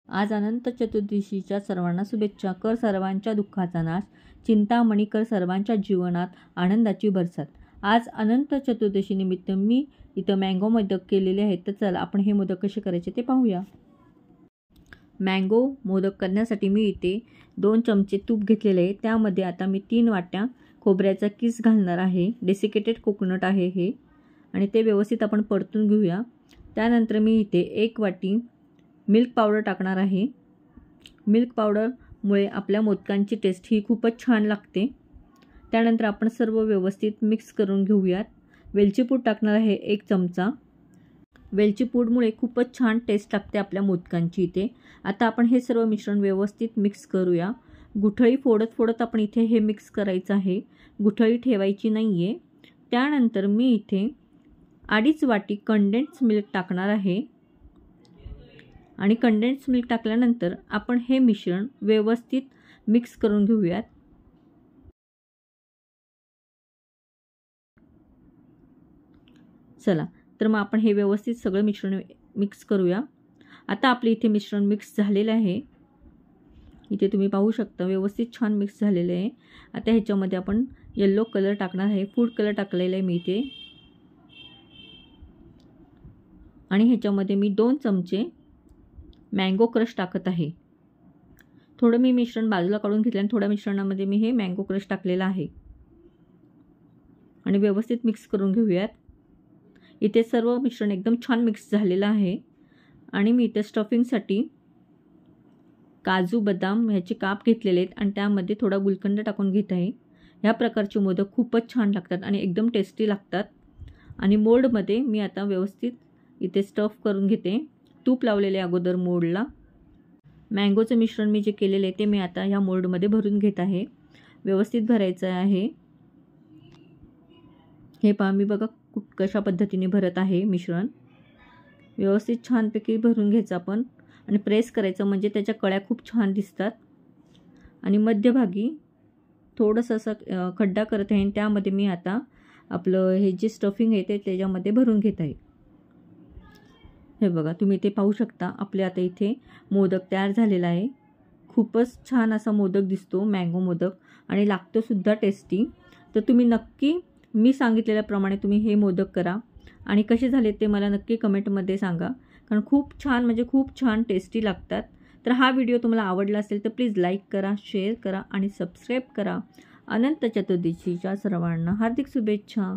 आज अनंत चतुर्दशीच्या सर्वांना शुभेच्छा। कर सर्वांच्या दुःखाचा नाश, चिंतामणी कर सर्वांच्या जीवनात आनंदाची बरसात। आज अनंत चतुर्दशी निमित्त मी इथं मँगो मोदक केलेले आहेत। तर चला आपण हे मोदक कसे करायचे ते पाहूया। मँगो मोदक करण्यासाठी मी इथे 2 चमचे तूप घेतलेले आहे। त्यामध्ये आता मी 3 वाट्या खोबऱ्याचा किस घालणार आहे। डेसिकेटेड कोकोनट आहे हे, आणि ते व्यवस्थित आपण परतून घेऊया। त्यानंतर मी इथे 1 वाटी मिल्क पावडर टाकणार आहे। मिल्क पावडरमुळे आपल्या मोदकांची टेस्ट ही खूपच छान लागते। त्यानंतर आपण सर्व व्यवस्थित मिक्स करून घेऊयात। वेलची पूड टाकणार आहे 1 चमचा। वेलची पूडमुळे खूपच छान टेस्ट लागते आपल्या मोदकांची इथे। आता आपण हे सर्व मिश्रण व्यवस्थित मिक्स करूया। गुठळी फोडत आपण इथे हे मिक्स करायचं आहे, गुठळी ठेवायची नाहीये। त्यानंतर मी इथे 2.5 वाटी कंडेन्स मिल्क टाकणार आहे, आणि कंडेन्स मिल्क टाकल्यानंतर आपण हे मिश्रण व्यवस्थित मिक्स करून घेऊयात। चला तर मग आपण हे व्यवस्थित सगळं मिश्रण मिक्स करूया। आता आपले इथे मिश्रण मिक्स झालेलं आहे। इथे तुम्ही पाहू शकता व्यवस्थित छान मिक्स झालेलं आहे। आता ह्याच्यामध्ये आपण येलो कलर टाकणार आहे, फूड कलर टाकलेला आहे मी इथे, आणि ह्याच्यामध्ये मी 2 चमचे मँगो क्रश टाकत आहे। थोडं मी मिश्रण बाजूला काढून घेतलं आणि थोड्या मिश्रणामध्ये मी हे मँगो क्रश टाकलेला आहे, आणि व्यवस्थित मिक्स करून घेऊयात। इथे सर्व मिश्रण एकदम छान मिक्स झालेलं आहे, आणि मी इथे स्टफिंगसाठी काजू बदाम ह्याचे काप घेतलेले आहेत, आणि त्यामध्ये थोडा गुलकंद टाकून घेत आहे। ह्या प्रकारचे मोदक खूपच छान लागतात आणि एकदम टेस्टी लागतात। आणि मोल्डमध्ये मी आता व्यवस्थित इथे स्टफ करून घेते। तूप लावलेले अगोदर मोल्डला। मँगोचं मिश्रण मी जे केलेले आहे ते मी आता ह्या मोल्डमध्ये भरून घेत आहे। व्यवस्थित भरायचं आहे। हे पहा मी बघा कशा पद्धतीने भरत आहे मिश्रण। व्यवस्थित छानपैकी भरून घ्यायचं आपण, आणि प्रेस करायचं म्हणजे त्याच्या कळ्या खूप छान दिसतात। आणि मध्यभागी थोडंसं असं खड्डा करत आहे, आणि त्यामध्ये मी आता आपलं हे जे स्टफिंग आहे ते त्याच्यामध्ये भरून घेत आहे। हे बघा तुम्ही इथे पाहू शकता आपले आता इथे मोदक तयार झालेला आहे। खूपच छान असा मोदक दिसतो मँगो मोदक, आणि लागतो सुद्धा टेस्टी। तर तुम्ही नक्की मी सांगितलेल्याप्रमाणे तुम्ही हे मोदक करा, आणि कसे झाले ते मला नक्की कमेंटमध्ये सांगा, कारण खूप छान म्हणजे खूप छान टेस्टी लागतात। तर हा व्हिडिओ तुम्हाला आवडला असेल तर प्लीज लाईक करा, शेअर करा आणि सबस्क्राईब करा। अनंत चतुर्दशीच्या सर्वांना हार्दिक शुभेच्छा।